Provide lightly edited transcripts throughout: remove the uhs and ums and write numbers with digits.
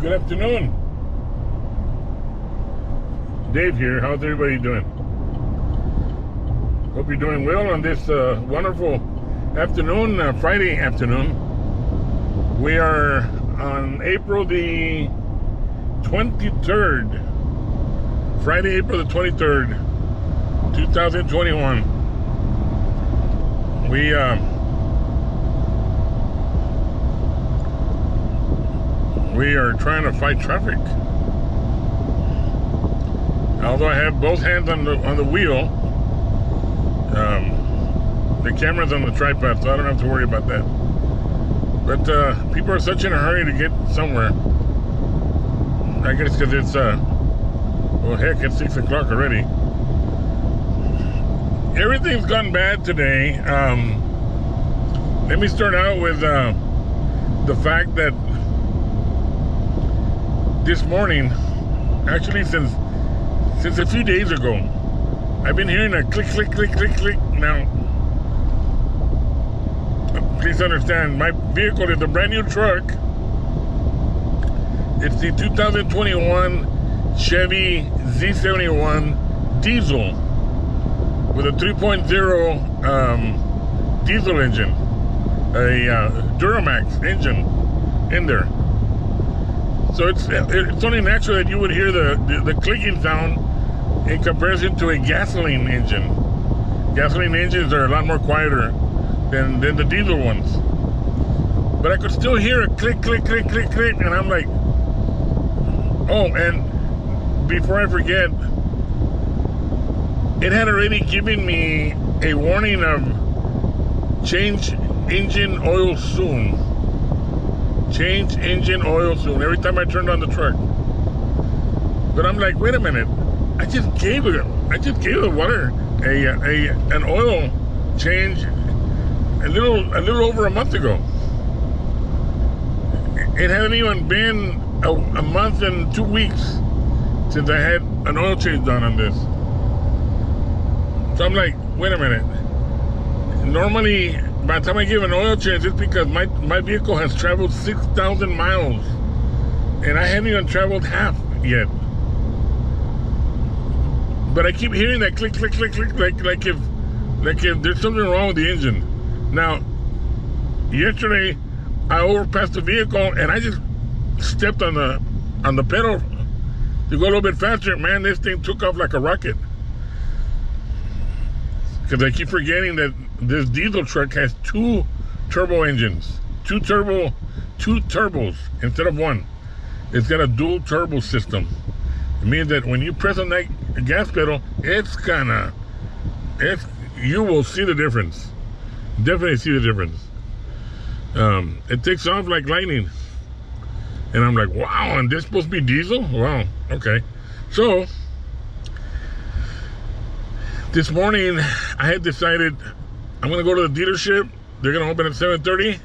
Good afternoon. Dave here. How's everybody doing? Hope you're doing well on this wonderful afternoon, Friday afternoon. We are on April the 23rd. Friday, April the 23rd, 2021. We are trying to fight traffic. Although I have both hands on the wheel, the camera's on the tripod, so I don't have to worry about that. But people are such in a hurry to get somewhere. I guess because it's well, heck, it's 6 o'clock already. Everything's gone bad today. Let me start out with the fact that this morning, actually since a few days ago, I've been hearing a click, click, click, click, click. Now, please understand, my vehicle is a brand new truck. It's the 2021 Chevy Z71 diesel with a 3.0 diesel engine, a Duramax engine in there. So it's only natural that you would hear the clicking sound in comparison to a gasoline engine. Gasoline engines are a lot more quieter than the diesel ones. But I could still hear a click, click, click, click, click, and I'm like, oh, and before I forget, it had already given me a warning of change engine oil soon. Change engine oil soon. Every time I turned on the truck. But I'm like, wait a minute. I just gave the water an oil change a little over a month ago. It hadn't even been a month and 2 weeks since I had an oil change done on this. So I'm like, wait a minute. Normally, by the time I give an oil change, it's because my vehicle has traveled 6,000 miles. And I haven't even traveled half yet. But I keep hearing that click, click, click, click, like if there's something wrong with the engine. Now, yesterday, I overpassed the vehicle and I just stepped on the pedal to go a little bit faster. Man, this thing took off like a rocket. Because I keep forgetting that this diesel truck has two turbo engines. Two turbos instead of one. It's got a dual turbo system. It means that when you press on that gas pedal, you will see the difference. Definitely see the difference. It takes off like lightning. And I'm like, wow, and this supposed to be diesel? Wow, okay. So, this morning, I had decided I'm going to go to the dealership. They're going to open at 7:30.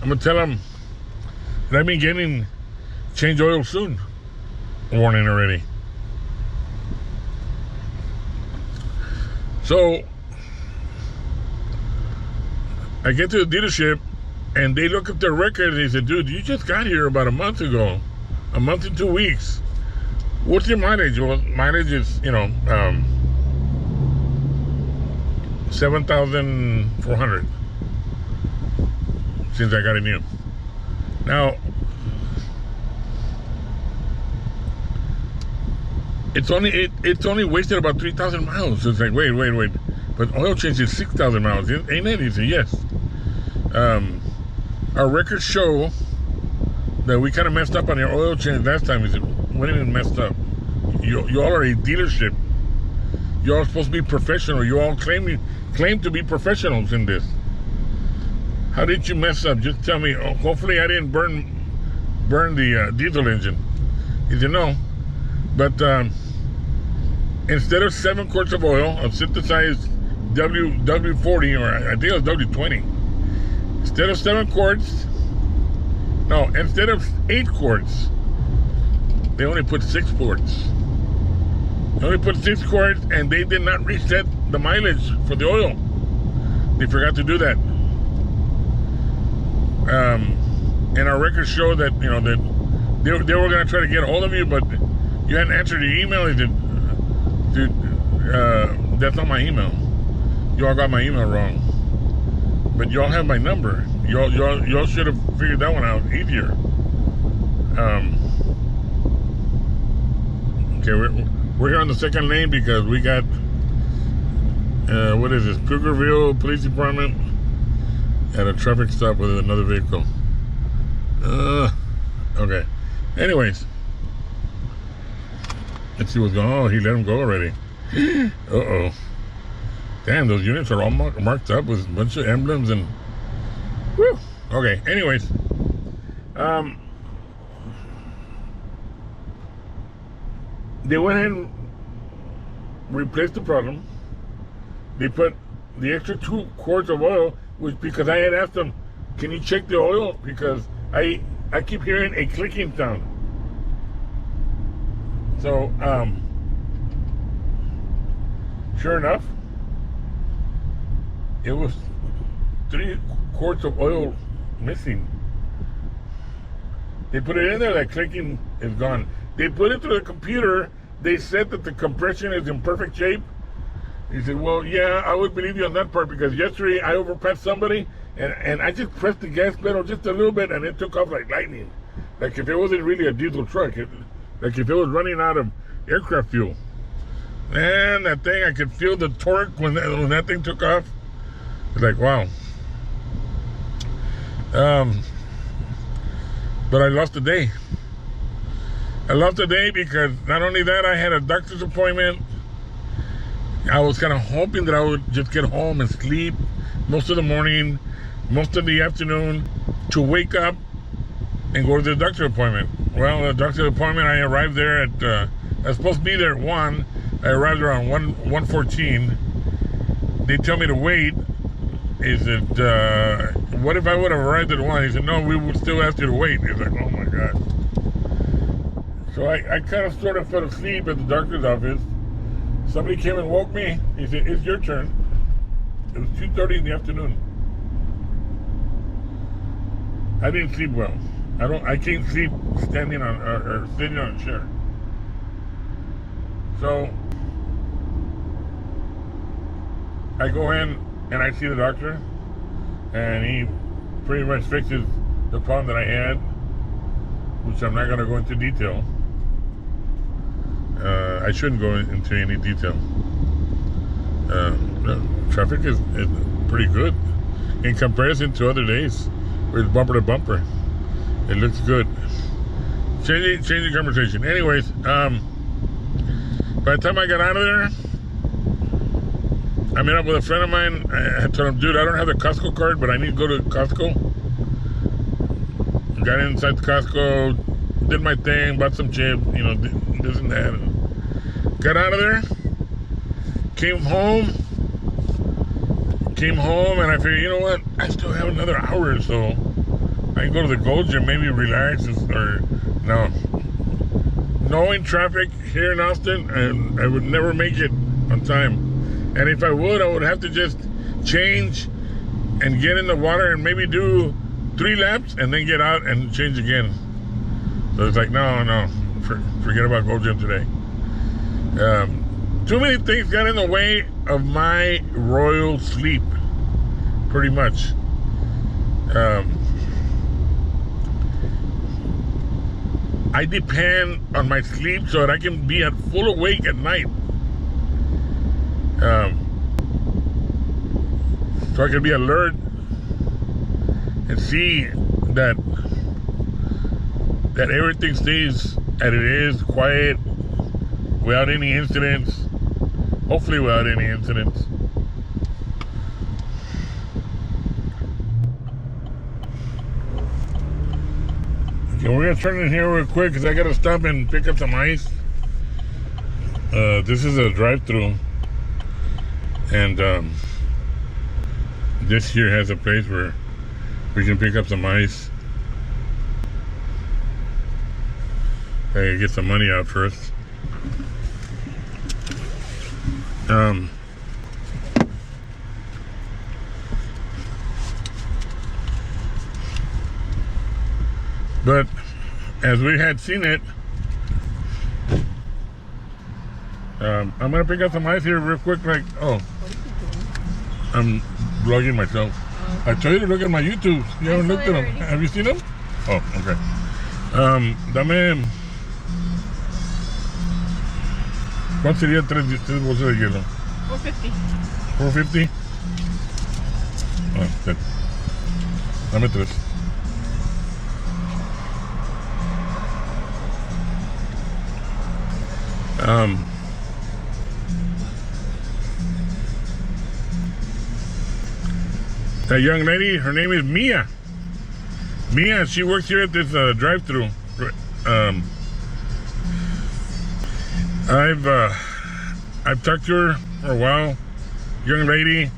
I'm going to tell them that I've been getting change oil soon warning already. So, I get to the dealership, and they look at their record, and they said, dude, you just got here about a month ago. A month and 2 weeks. What's your mileage? Well, mileage is, 7,400 since I got it new. Now, it's only wasted about 3,000 miles. So it's like, wait. But oil change is 6,000 miles. Ain't it? He said, yes. Our records show that we kind of messed up on your oil change last time. He said, what do you mean messed up? You all are a dealership. You're all supposed to be professional. You all claim to be professionals in this. How did you mess up? Just tell me. Oh, hopefully I didn't burn the diesel engine. He said, no. But instead of 7 quarts of oil of synthesized W40, or I think it was W20, instead of 8 quarts, they only put 6 quarts. They only put 6 quarts, and they did not reset the mileage for the oil. They forgot to do that. and our records show that that they were gonna try to get a hold of you, but you hadn't answered your email. He said, dude, that's not my email. You all got my email wrong. But y'all have my number. Y'all should have figured that one out easier. Okay, we're here on the second lane because we got what is this? Krugerville Police Department at a traffic stop with another vehicle. Okay. Anyways, let's see what's going on. Oh, he let him go already. Uh-oh. Damn, those units are all marked up with a bunch of emblems and... Whew. Okay, anyways. They went ahead and replaced the problem. They put the extra 2 quarts of oil, which because I had asked them, can you check the oil? Because I keep hearing a clicking sound. So, sure enough, it was 3 quarts of oil missing. They put it in there, that clicking is gone. They put it through the computer. They said that the compression is in perfect shape. He said, well, yeah, I would believe you on that part because yesterday I overpassed somebody and I just pressed the gas pedal just a little bit and it took off like lightning. Like if it wasn't really a diesel truck, like if it was running out of aircraft fuel. Man, that thing, I could feel the torque when that thing took off. It's like, wow. But I lost a day. I lost a day because not only that, I had a doctor's appointment. I was kind of hoping that I would just get home and sleep most of the morning, most of the afternoon, to wake up and go to the doctor's appointment. Well, the doctor's appointment, I arrived there at, I was supposed to be there at 1. I arrived around 1:14. They tell me to wait. Is it, what if I would have arrived at 1? He said, no, we would still ask you to wait. He's like, oh my God. So I kind of sort of fell asleep at the doctor's office. Somebody came and woke me. He said, it's your turn. It was 2:30 in the afternoon. I didn't sleep well. I can't sleep standing on, or sitting on a chair. So I go in and I see the doctor, and he pretty much fixes the problem that I had, which I'm not going to go into detail. I shouldn't go into any detail. Traffic is pretty good in comparison to other days where it's bumper to bumper. It looks good. Change the conversation. Anyways, by the time I got out of there, I met up with a friend of mine. I told him, dude, I don't have the Costco card, but I need to go to Costco. Got inside the Costco, did my thing, bought some chips, this and that. And got out of there, came home, and I figured, you know what? I still have another hour or so. I can go to the Gold Gym, maybe relax, or no. Knowing traffic here in Austin, and I would never make it on time. And if I would have to just change and get in the water and maybe do 3 laps and then get out and change again. So it's like, no, forget about Gold Gym today. Too many things got in the way of my royal sleep, pretty much. I depend on my sleep so that I can be at full awake at night. So I can be alert and see that everything stays as it is, quiet, without any incidents. Hopefully without any incidents. Okay, we're gonna turn in here real quick because I gotta stop and pick up some ice. This is a drive-through, and this here has a place where we can pick up some ice. I gotta get some money out first. as we had seen it. I'm gonna pick up some ice here real quick. Like, oh, I'm vlogging myself. I told you to look at my YouTube. You haven't looked at them. Have you seen them? Oh, okay. Dame. ¿Cuál sería tres bolsas de hielo? $4.50. $4.50. Ah, good. Dame tres. That young lady, her name is Mia. Mia, she works here at this drive-thru. I've talked to her for a while. Young lady,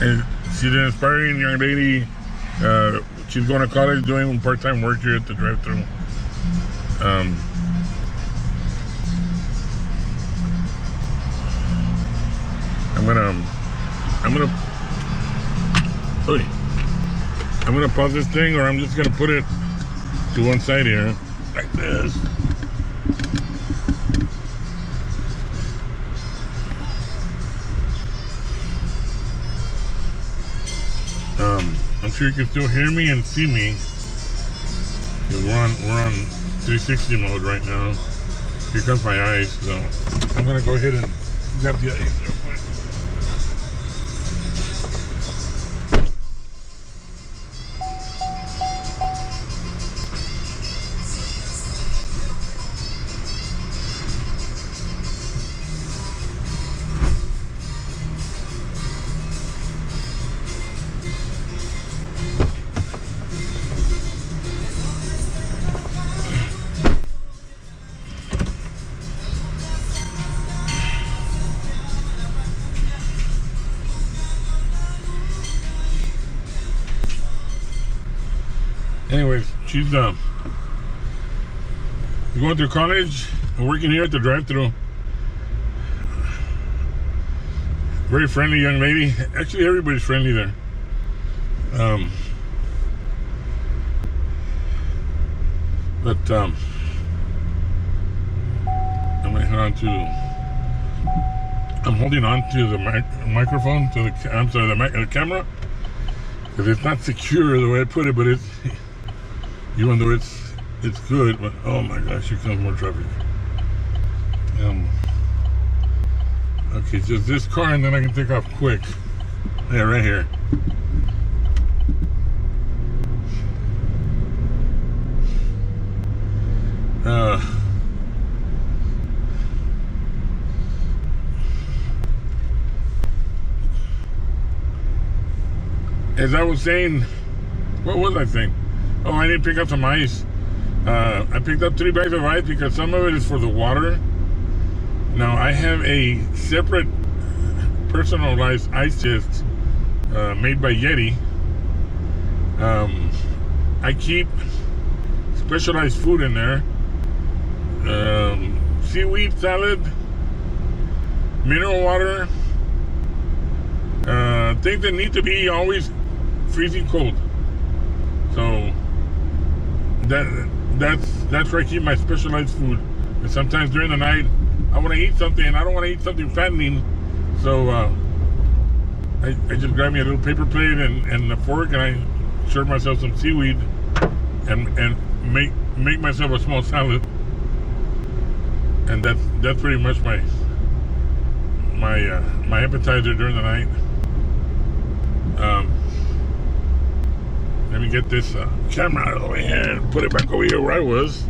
and she's an inspiring young lady. She's going to college, doing part-time work here at the drive-thru. I'm gonna pause this thing, or I'm just gonna put it to one side here, like this. I'm sure you can still hear me and see me. We're on 360 mode right now. Here comes my ice, so I'm gonna go ahead and grab the ice real quick. Anyways, she's going through college and working here at the drive-thru. Very friendly young lady. Actually, everybody's friendly there. I'm gonna head on to. I'm holding on to the microphone, to the camera, because it's not secure the way I put it, but it's. Even though it's good, but oh my gosh, here comes more traffic. Okay, just this car, and then I can take off quick. Yeah, right here. As I was saying, what was I saying? Oh, I need to pick up some ice. I picked up 3 bags of ice because some of it is for the water. Now, I have a separate personalized ice chest made by Yeti. I keep specialized food in there. Seaweed salad, mineral water, things that need to be always freezing cold. So that's where I keep my specialized food. And sometimes during the night, I want to eat something, and I don't want to eat something fattening. So I just grab me a little paper plate and a fork, and I serve myself some seaweed, and make myself a small salad. And that's pretty much my appetizer during the night. Let me get this camera out of the way here and put it back over here where I was.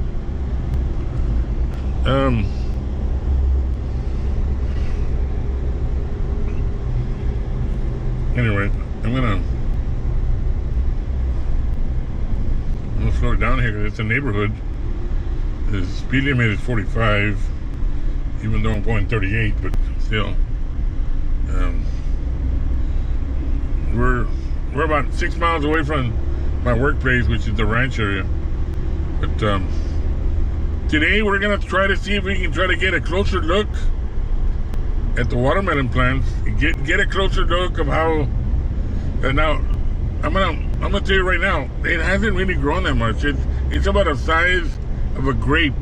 Anyway, I'm gonna slow it down here because it's a neighborhood. The speed limit is 45, even though I'm going 38, but still. We're about 6 miles away from my workplace, which is the ranch area. But today we're gonna try to see if we can try to get a closer look at the watermelon plants. Get a closer look of how. And now I'm gonna tell you right now, it hasn't really grown that much. It's about the size of a grape,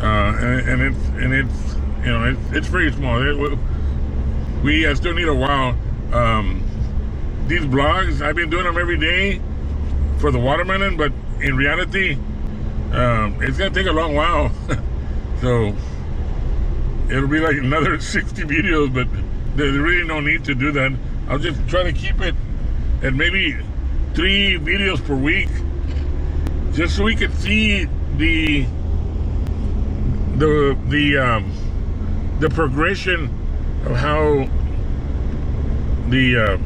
and it's you know it's very small. We still need a while. These vlogs, I've been doing them every day for the watermelon, but in reality, it's gonna take a long while. So it'll be like another 60 videos, but there's really no need to do that. I'll just try to keep it at maybe 3 videos per week, just so we could see the progression of how the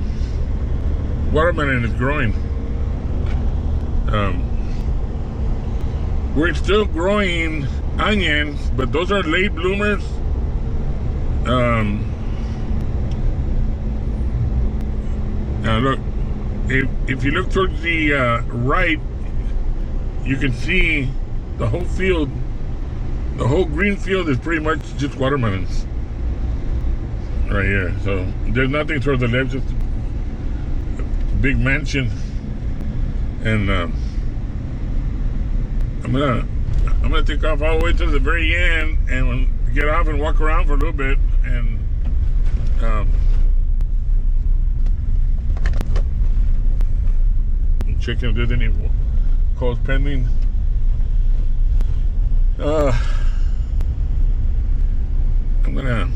watermelon is growing. We're still growing onions, but those are late bloomers. Now look, if you look towards the right, you can see the whole field. The whole green field is pretty much just watermelons right here. So there's nothing towards the left, just a big mansion. And I'm gonna take off all the way to the very end and get off and walk around for a little bit and checking if there's any calls pending. I'm gonna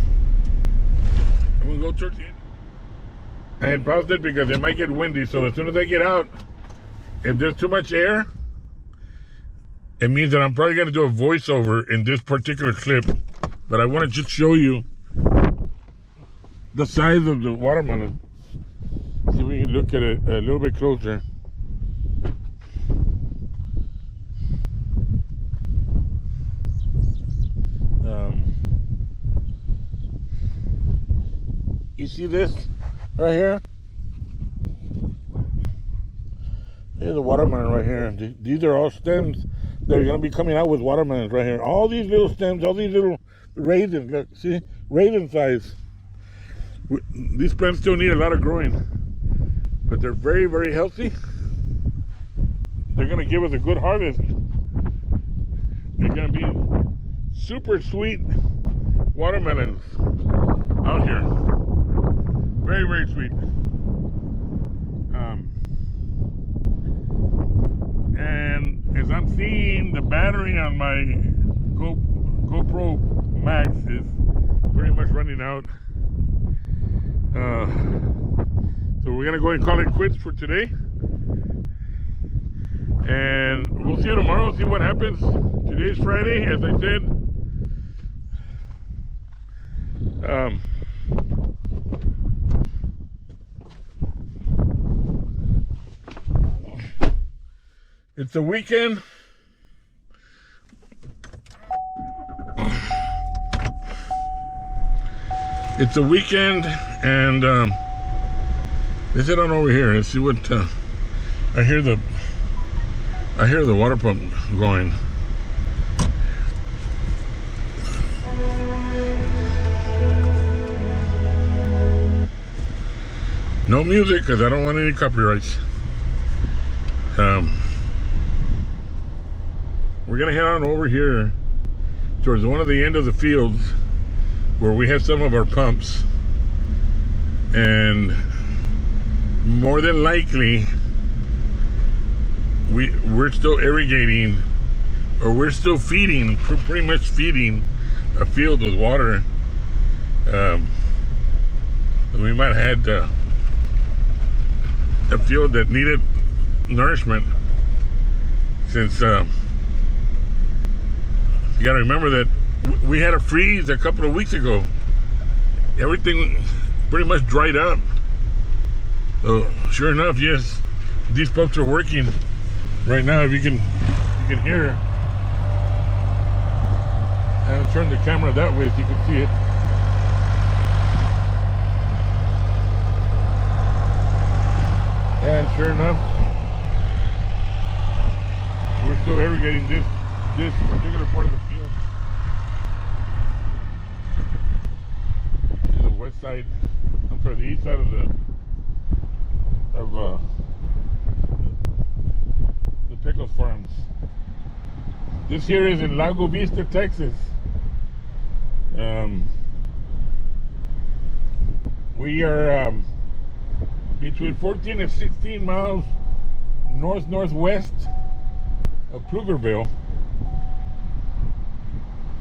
go towards the end. I had paused it because it might get windy, so as soon as I get out, if there's too much air, it means that I'm probably gonna do a voiceover in this particular clip. But I want to just show you the size of the watermelon. See if we can look at it a little bit closer. You see this right here? Here's a watermelon right here. These are all stems that are going to be coming out with watermelons right here. All these little stems, all these little raisins, look, see? Raisin size. These plants still need a lot of growing, but they're very, very healthy. They're going to give us a good harvest. They're going to be super sweet watermelons out here. Very, very sweet. And as I'm seeing, the battery on my GoPro Max is pretty much running out. So we're gonna go and call it quits for today. And we'll see you tomorrow, see what happens. Today's Friday, as I said. It's a weekend. It's a weekend, and let's head on over here and see what I hear the water pump going. No music because I don't want any copyrights. We're gonna head on over here towards one of the end of the fields where we have some of our pumps, and more than likely we're still irrigating, or we're still feeding, pretty much feeding a field with water. We might have had a field that needed nourishment, since you gotta remember that we had a freeze a couple of weeks ago. Everything pretty much dried up. So sure enough, yes, these pumps are working right now. If you can hear. And I'll turn the camera that way so you can see it. And sure enough, we're still irrigating this particular part of the field. This is the west side, I'm sorry, the east side of the Pickles Farms. This here is in Lago Vista, Texas. We are between 14 and 16 miles northwest of Pflugerville,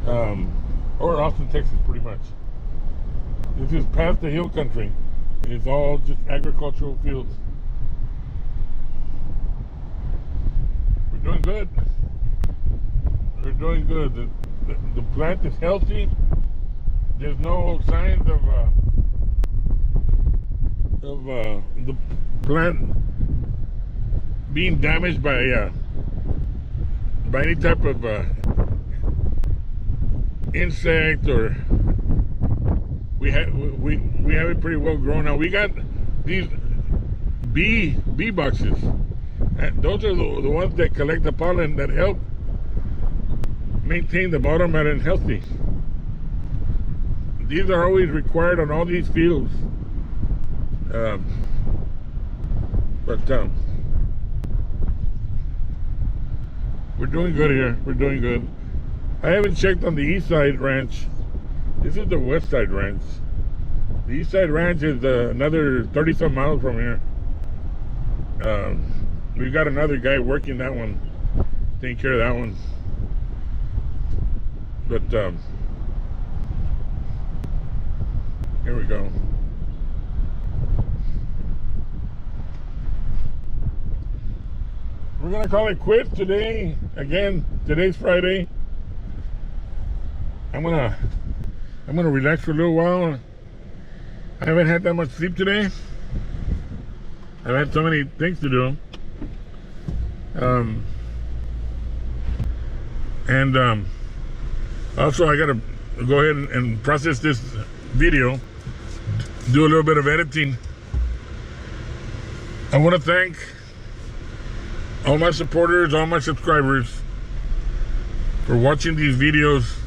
or Austin, Texas, pretty much. This is past the hill country. It's all just agricultural fields. We're doing good. We're doing good. The plant is healthy. There's no signs of the plant being damaged by any type of insect, or we have it pretty well grown now. We got these bee boxes, and those are the ones that collect the pollen that help maintain the watermelon healthy. These are always required on all these fields. We're doing good here. We're doing good. I haven't checked on the East Side Ranch. This is the West Side Ranch. The East Side Ranch is another 30-some miles from here. We've got another guy working that one, taking care of that one. But here we go. We're gonna call it quits today. Again, today's Friday. I'm gonna relax for a little while. I haven't had that much sleep today. I've had so many things to do. Also, I gotta go ahead and process this video, do a little bit of editing. I want to thank all my supporters, all my subscribers for watching these videos,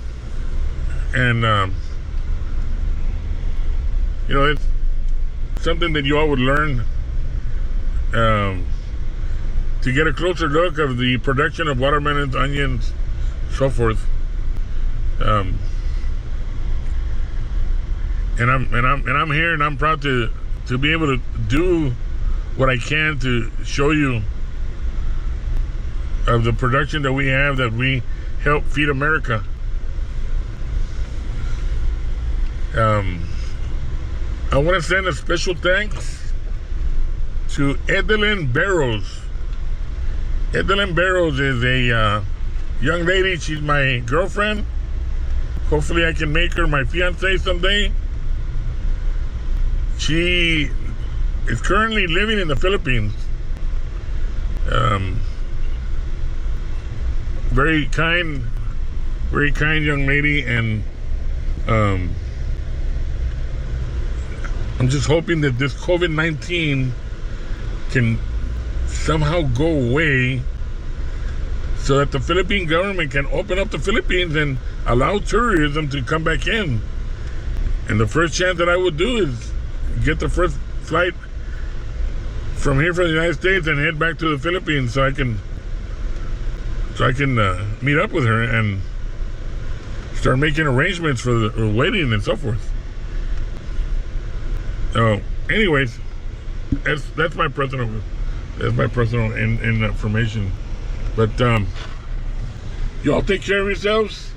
and you know, it's something that you all would learn to get a closer look of the production of watermelons, onions, so forth. And I'm here, and I'm proud to be able to do what I can to show you of the production that we have, that we help feed America. I want to send a special thanks to Edelyn Barrows. Edelyn Barrows is a young lady. She's my girlfriend. Hopefully I can make her my fiance someday. She is currently living in the Philippines. Very kind young lady, and I'm just hoping that this COVID-19 can somehow go away, so that the Philippine government can open up the Philippines and allow tourism to come back in. And the first chance that I would do is get the first flight from here, from the United States, and head back to the Philippines, so I can meet up with her and start making arrangements for the wedding and so forth. So, anyways, that's my personal information. But you all take care of yourselves,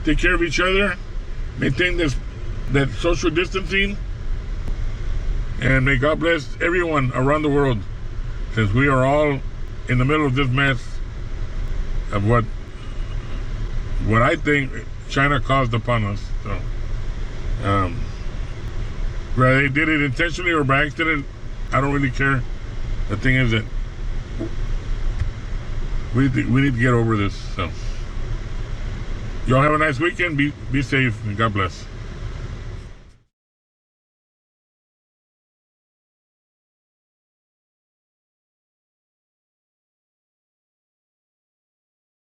take care of each other, maintain that social distancing, and may God bless everyone around the world, since we are all in the middle of this mess of what I think China caused upon us. So, whether they did it intentionally or by accident, I don't really care. The thing is that we need to get over this. So, y'all have a nice weekend. Be safe, and God bless.